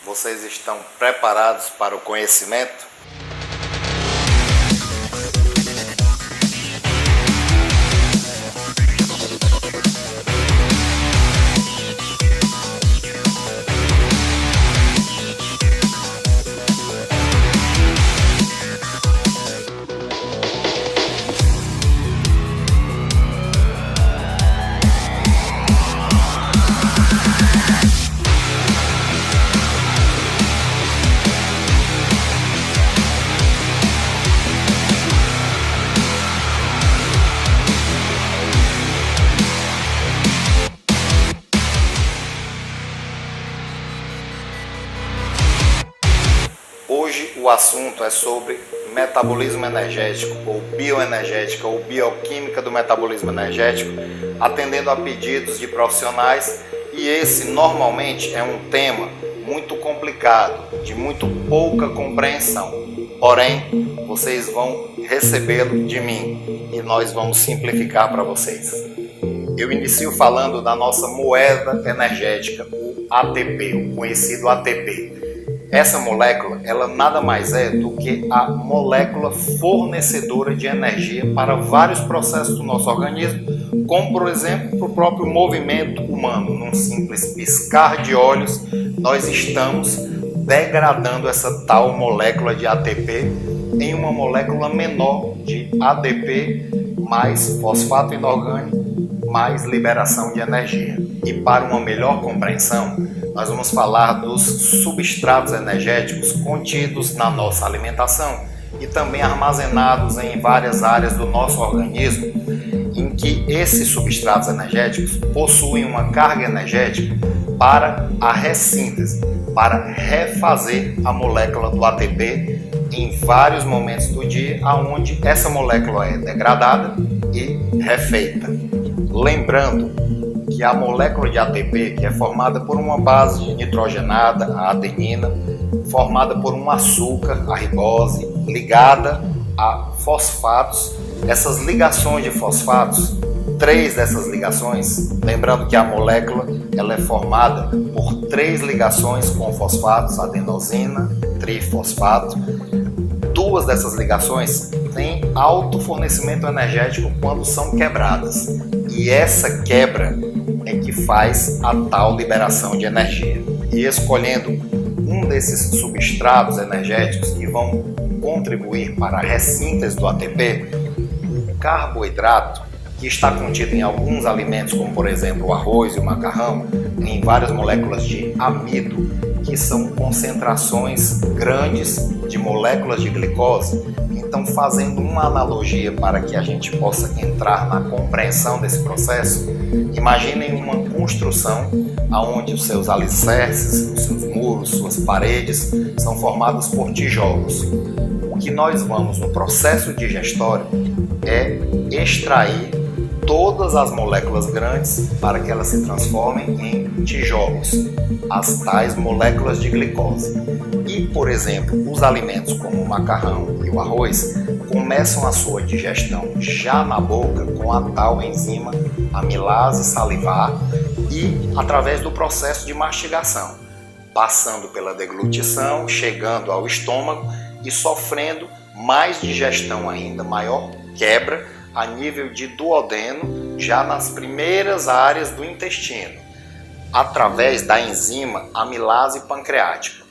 Vocês estão preparados para o conhecimento? Hoje o assunto é sobre metabolismo energético, ou bioenergética, ou bioquímica do metabolismo energético, atendendo a pedidos de profissionais, e esse normalmente é um tema muito complicado, de muito pouca compreensão. Porém, vocês vão recebê-lo de mim e nós vamos simplificar para vocês. Eu inicio falando da nossa moeda energética, o ATP, o conhecido ATP. Essa molécula, ela nada mais é do que a molécula fornecedora de energia para vários processos do nosso organismo, como por exemplo, o próprio movimento humano. Num simples piscar de olhos, nós estamos degradando essa tal molécula de ATP em uma molécula menor de ADP mais fosfato inorgânico mais liberação de energia. E para uma melhor compreensão, nós vamos falar dos substratos energéticos contidos na nossa alimentação e também armazenados em várias áreas do nosso organismo, em que esses substratos energéticos possuem uma carga energética para a ressíntese, para refazer a molécula do ATP em vários momentos do dia, onde essa molécula é degradada e refeita. Lembrando que a molécula de ATP, que é formada por uma base nitrogenada, a adenina, formada por um açúcar, a ribose, ligada a fosfatos. Essas ligações de fosfatos, 3 dessas ligações, lembrando que a molécula ela é formada por 3 ligações com fosfatos, adenosina, trifosfato. 2 dessas ligações têm alto fornecimento energético quando são quebradas. E essa quebra é que faz a tal liberação de energia. E escolhendo um desses substratos energéticos que vão contribuir para a ressíntese do ATP, o carboidrato, que está contido em alguns alimentos, como por exemplo o arroz e o macarrão, em várias moléculas de amido, que são concentrações grandes de moléculas de glicose. Então, fazendo uma analogia para que a gente possa entrar na compreensão desse processo, imaginem uma construção onde os seus alicerces, os seus muros, suas paredes são formados por tijolos. O que nós vamos no processo digestório é extrair todas as moléculas grandes para que elas se transformem em tijolos, as tais moléculas de glicose. E, por exemplo, os alimentos como o macarrão e o arroz começam a sua digestão já na boca com a tal enzima amilase salivar e através do processo de mastigação, passando pela deglutição, chegando ao estômago e sofrendo mais digestão ainda, maior quebra a nível de duodeno, já nas primeiras áreas do intestino, através da enzima amilase pancreática.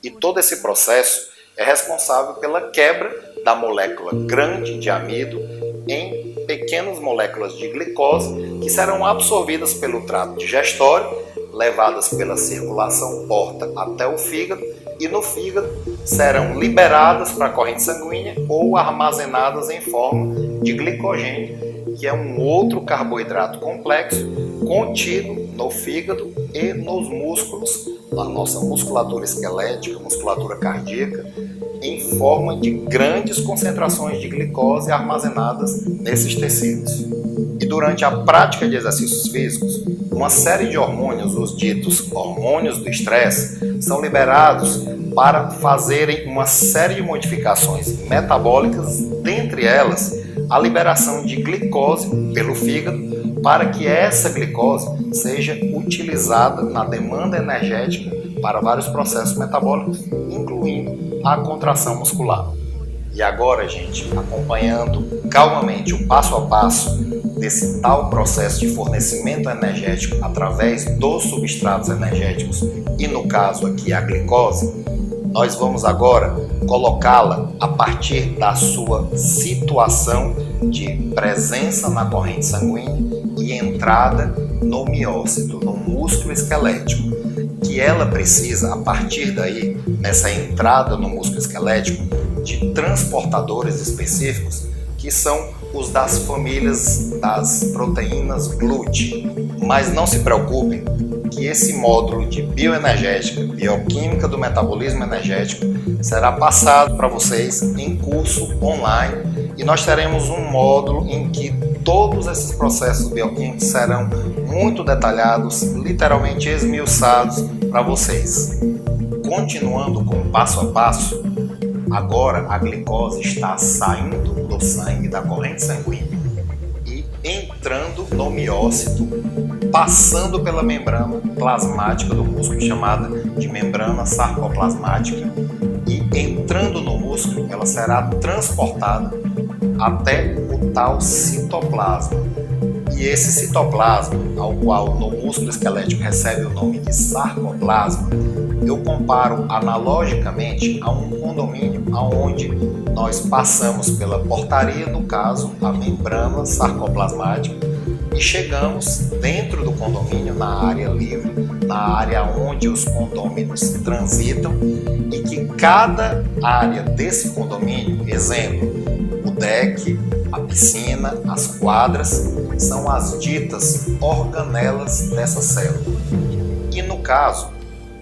E todo esse processo é responsável pela quebra da molécula grande de amido em pequenas moléculas de glicose que serão absorvidas pelo trato digestório, levadas pela circulação porta até o fígado e no fígado serão liberadas para a corrente sanguínea ou armazenadas em forma de glicogênio, que é um outro carboidrato complexo contido no fígado e nos músculos, na nossa musculatura esquelética, musculatura cardíaca, em forma de grandes concentrações de glicose armazenadas nesses tecidos. E durante a prática de exercícios físicos, uma série de hormônios, os ditos hormônios do estresse, são liberados para fazerem uma série de modificações metabólicas, dentre elas a liberação de glicose pelo fígado, para que essa glicose seja utilizada na demanda energética para vários processos metabólicos, incluindo a contração muscular. E agora, gente, acompanhando calmamente o passo a passo desse tal processo de fornecimento energético através dos substratos energéticos, e no caso aqui a glicose, nós vamos agora colocá-la a partir da sua situação de presença na corrente sanguínea e entrada no miócito, no músculo esquelético, que ela precisa, a partir daí, nessa entrada no músculo esquelético, de transportadores específicos, que são os das famílias das proteínas GLUT. Mas não se preocupem que esse módulo de bioenergética, bioquímica do metabolismo energético, será passado para vocês em curso online, e nós teremos um módulo em que todos esses processos bioquímicos serão muito detalhados, literalmente esmiuçados para vocês. Continuando com o passo a passo, agora a glicose está saindo do sangue, da corrente sanguínea, e entrando no miócito, passando pela membrana plasmática do músculo, chamada de membrana sarcoplasmática, e entrando no músculo, ela será transportada até o tal citoplasma. E esse citoplasma, ao qual no músculo esquelético recebe o nome de sarcoplasma, eu comparo analogicamente a um condomínio onde nós passamos pela portaria, no caso, a membrana sarcoplasmática, e chegamos dentro do condomínio, na área livre, na área onde os condôminos transitam, e que cada área desse condomínio, exemplo, o deck, a piscina, as quadras, são as ditas organelas dessa célula. E no caso,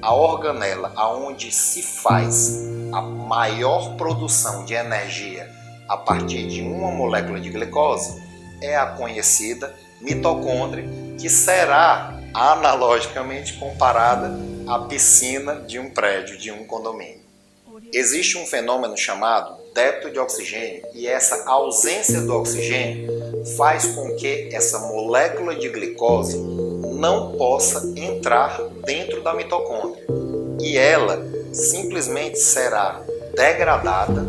a organela aonde se faz a maior produção de energia a partir de uma molécula de glicose é a conhecida mitocôndria, que será analogicamente comparada à piscina de um prédio, de um condomínio. Existe um fenômeno chamado débito de oxigênio, e essa ausência do oxigênio faz com que essa molécula de glicose não possa entrar dentro da mitocôndria, e ela simplesmente será degradada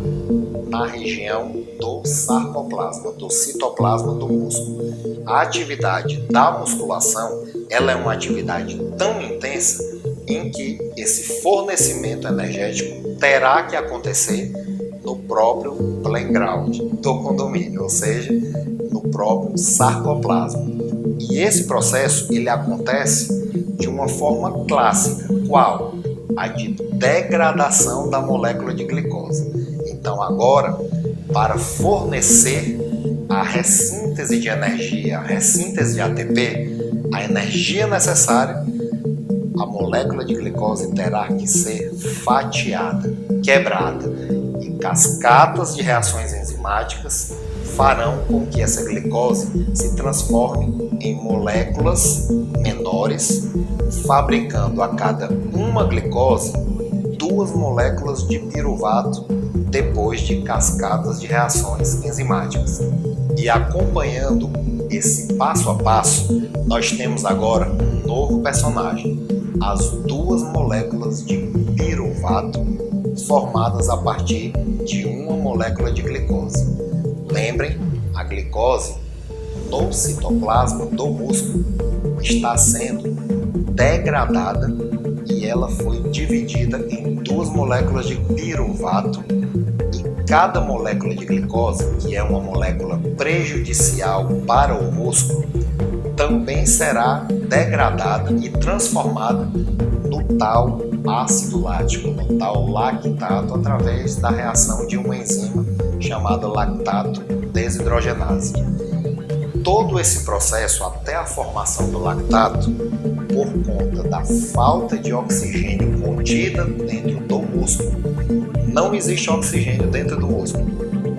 na região do sarcoplasma, do citoplasma do músculo. A atividade da musculação, ela é uma atividade tão intensa em que esse fornecimento energético terá que acontecer no próprio playground do condomínio, ou seja, no próprio sarcoplasma. E esse processo ele acontece de uma forma clássica, qual? A de degradação da molécula de glicose. Então agora, para fornecer a ressíntese de energia, a ressíntese de ATP, a energia necessária, a molécula de glicose terá que ser fatiada, quebrada, e cascatas de reações enzimáticas farão com que essa glicose se transforme em moléculas menores, fabricando a cada uma glicose 2 moléculas de piruvato depois de cascatas de reações enzimáticas. E acompanhando esse passo a passo, nós temos agora um novo personagem, as 2 moléculas de piruvato formadas a partir de uma molécula de glicose. Lembrem, a glicose no citoplasma do músculo está sendo degradada e ela foi dividida em 2 moléculas de piruvato, e cada molécula de glicose, que é uma molécula prejudicial para o músculo, também será degradada e transformada no tal ácido lático, no tal lactato, através da reação de uma enzima chamada lactato desidrogenase. Todo esse processo até a formação do lactato, por conta da falta de oxigênio contida dentro do músculo, não existe oxigênio dentro do músculo.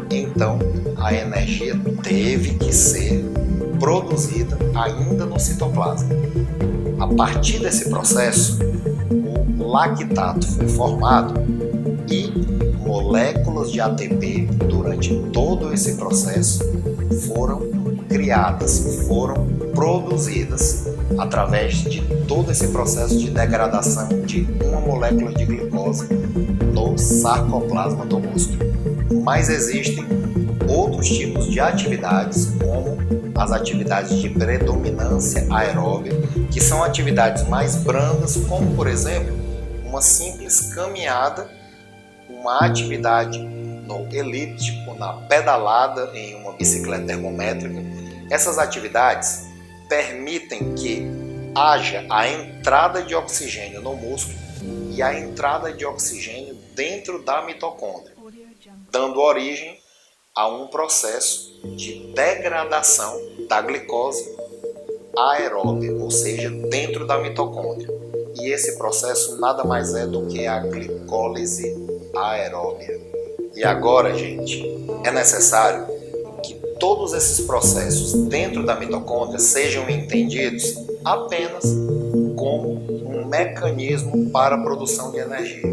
Então, a energia teve que ser produzida ainda no citoplasma. A partir desse processo, o lactato foi formado e moléculas de ATP durante todo esse processo foram criadas, foram produzidas através de todo esse processo de degradação de uma molécula de glicose no sarcoplasma do músculo. Mas existem outros tipos de atividades, como as atividades de predominância aeróbia, que são atividades mais brandas, como por exemplo, uma simples caminhada, uma atividade no elíptico, na pedalada em uma bicicleta ergométrica. Essas atividades permitem que haja a entrada de oxigênio no músculo e a entrada de oxigênio dentro da mitocôndria, dando origem a um processo de degradação da glicose aeróbia, ou seja, dentro da mitocôndria. E esse processo nada mais é do que a glicólise aeróbia. E agora, gente, é necessário que todos esses processos dentro da mitocôndria sejam entendidos apenas como um mecanismo para a produção de energia.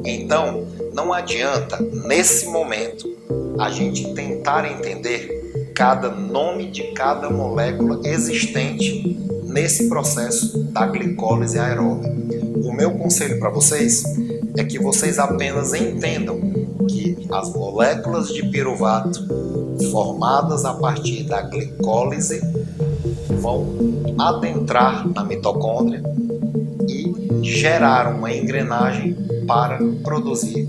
Então, não adianta, nesse momento, a gente tentar entender cada nome de cada molécula existente nesse processo da glicólise aeróbia. O meu conselho para vocês é que vocês apenas entendam que as moléculas de piruvato formadas a partir da glicólise vão adentrar na mitocôndria e gerar uma engrenagem para produzir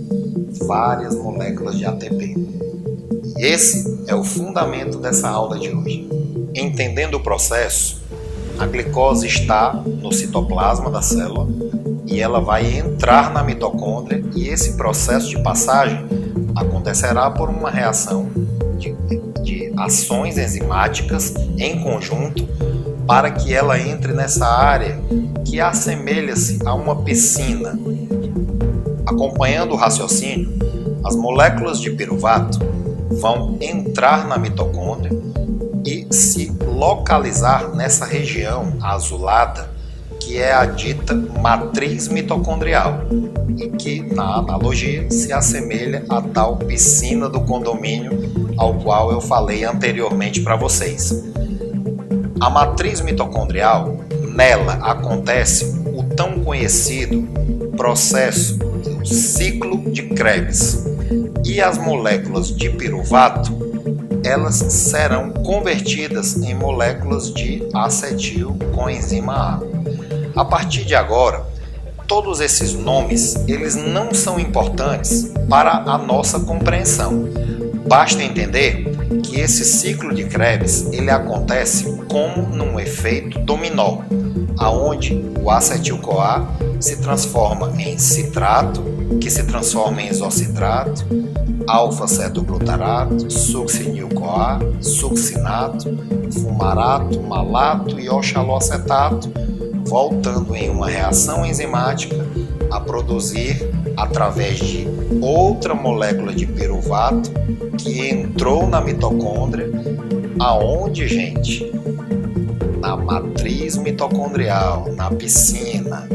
várias moléculas de ATP. E esse é o fundamento dessa aula de hoje. Entendendo o processo, a glicose está no citoplasma da célula e ela vai entrar na mitocôndria, e esse processo de passagem acontecerá por uma reação de ações enzimáticas em conjunto para que ela entre nessa área que assemelha-se a uma piscina. Acompanhando o raciocínio, as moléculas de piruvato vão entrar na mitocôndria e se localizar nessa região azulada, que é a dita matriz mitocondrial, e que, na analogia, se assemelha à tal piscina do condomínio ao qual eu falei anteriormente para vocês. A matriz mitocondrial, nela acontece o tão conhecido processo do ciclo de Krebs, e as moléculas de piruvato, elas serão convertidas em moléculas de acetil coenzima A. A partir de agora, todos esses nomes, eles não são importantes para a nossa compreensão. Basta entender que esse ciclo de Krebs, ele acontece como num efeito dominó, aonde o acetil-CoA se transforma em citrato, que se transforma em isocitrato, alfa-cetoglutarato, succinil-CoA, succinato, fumarato, malato e oxaloacetato, voltando em uma reação enzimática a produzir, através de outra molécula de piruvato que entrou na mitocôndria, aonde, gente? Na matriz mitocondrial, na piscina.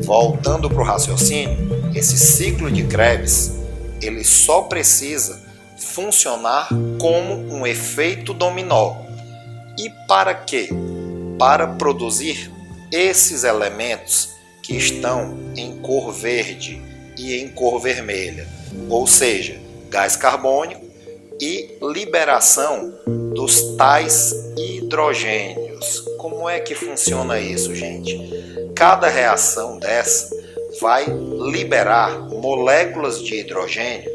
Voltando para o raciocínio, esse ciclo de Krebs, ele só precisa funcionar como um efeito dominó. E para quê? Para produzir esses elementos que estão em cor verde e em cor vermelha, ou seja, gás carbônico e liberação dos tais hidrogênios. Como é que funciona isso, gente? Cada reação dessa vai liberar moléculas de hidrogênio,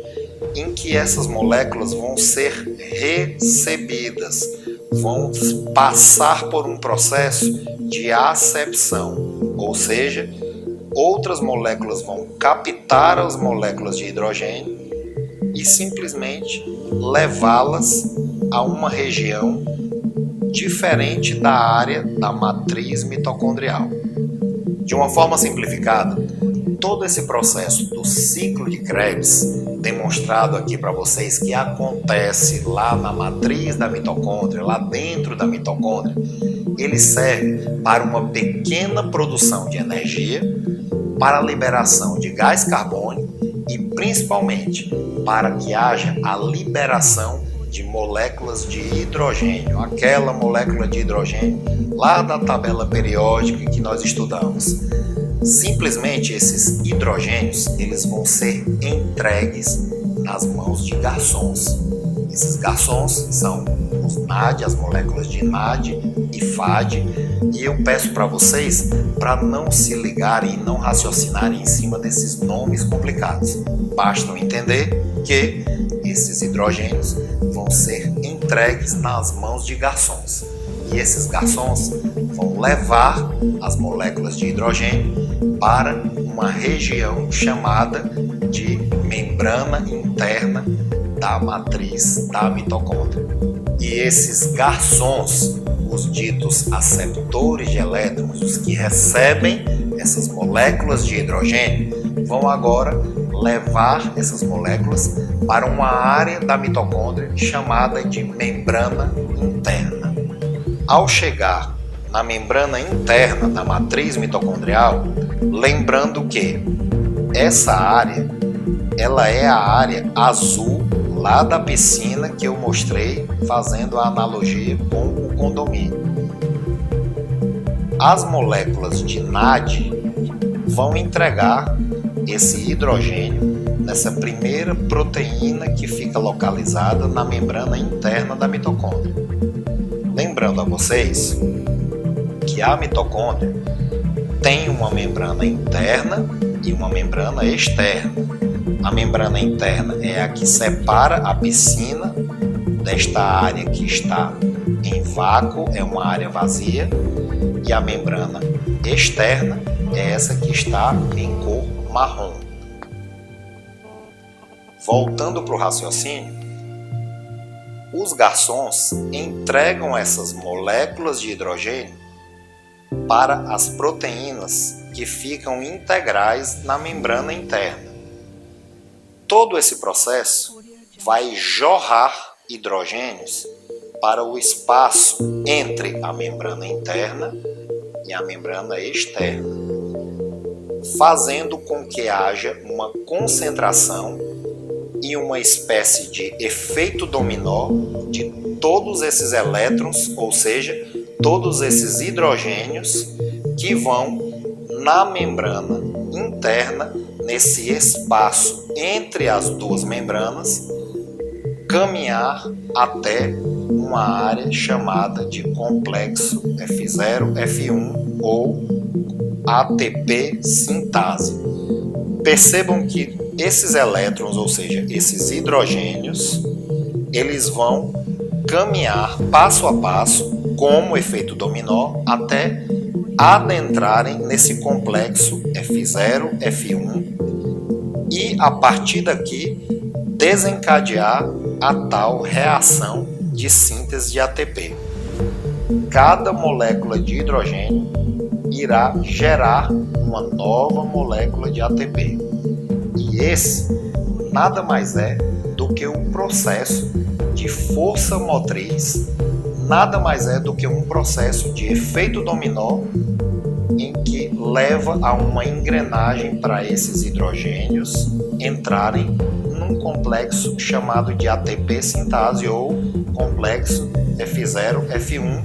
em que essas moléculas vão ser recebidas, vão passar por um processo de acepção, ou seja, outras moléculas vão captar as moléculas de hidrogênio e simplesmente levá-las a uma região diferente da área da matriz mitocondrial. De uma forma simplificada, todo esse processo do ciclo de Krebs, demonstrado aqui para vocês que acontece lá na matriz da mitocôndria, lá dentro da mitocôndria, ele serve para uma pequena produção de energia, para a liberação de gás carbônico e principalmente para que haja a liberação de moléculas de hidrogênio, aquela molécula de hidrogênio lá da tabela periódica que nós estudamos. Simplesmente esses hidrogênios, eles vão ser entregues nas mãos de garçons. Esses garçons são os NAD, as moléculas de NAD e FAD, e eu peço para vocês para não se ligarem e não raciocinarem em cima desses nomes complicados. Basta entender que esses hidrogênios vão ser entregues nas mãos de garçons. E esses garçons vão levar as moléculas de hidrogênio para uma região chamada de membrana interna da matriz da mitocôndria. E esses garçons, os ditos aceptores de elétrons, os que recebem essas moléculas de hidrogênio, vão agora levar essas moléculas para uma área da mitocôndria chamada de membrana interna. Ao chegar na membrana interna da matriz mitocondrial, lembrando que essa área, ela é a área azul lá da piscina que eu mostrei fazendo a analogia com o condomínio. As moléculas de NAD vão entregar esse hidrogênio nessa primeira proteína que fica localizada na membrana interna da mitocôndria. Lembrando a vocês que a mitocôndria tem uma membrana interna e uma membrana externa. A membrana interna é a que separa a piscina desta área que está em vácuo, é uma área vazia, e a membrana externa é essa que está em cor marrom. Voltando para o raciocínio, os garçons entregam essas moléculas de hidrogênio para as proteínas que ficam integrais na membrana interna. Todo esse processo vai jorrar hidrogênios para o espaço entre a membrana interna e a membrana externa, fazendo com que haja uma concentração e uma espécie de efeito dominó de todos esses elétrons, ou seja, todos esses hidrogênios que vão na membrana interna, nesse espaço entre as duas membranas, caminhar até uma área chamada de complexo F0, F1 ou ATP sintase. Percebam que esses elétrons, ou seja, esses hidrogênios, eles vão caminhar passo a passo, como efeito dominó, até adentrarem nesse complexo F0, F1 e, a partir daqui, desencadear a tal reação de síntese de ATP. Cada molécula de hidrogênio irá gerar uma nova molécula de ATP. E esse nada mais é do que um processo de força motriz, nada mais é do que um processo de efeito dominó em que leva a uma engrenagem para esses hidrogênios entrarem num complexo chamado de ATP sintase ou complexo F0, F1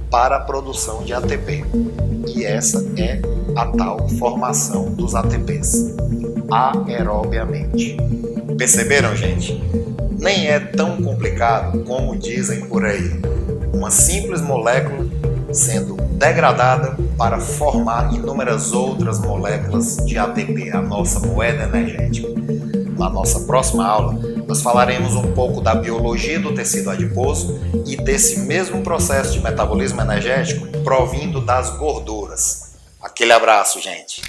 para a produção de ATP. E essa é a tal formação dos ATPs, aerobiamente. Perceberam, gente? Nem é tão complicado como dizem por aí. Uma simples molécula sendo degradada para formar inúmeras outras moléculas de ATP, a nossa moeda energética. Na nossa próxima aula, nós falaremos um pouco da biologia do tecido adiposo e desse mesmo processo de metabolismo energético provindo das gorduras. Aquele abraço, gente!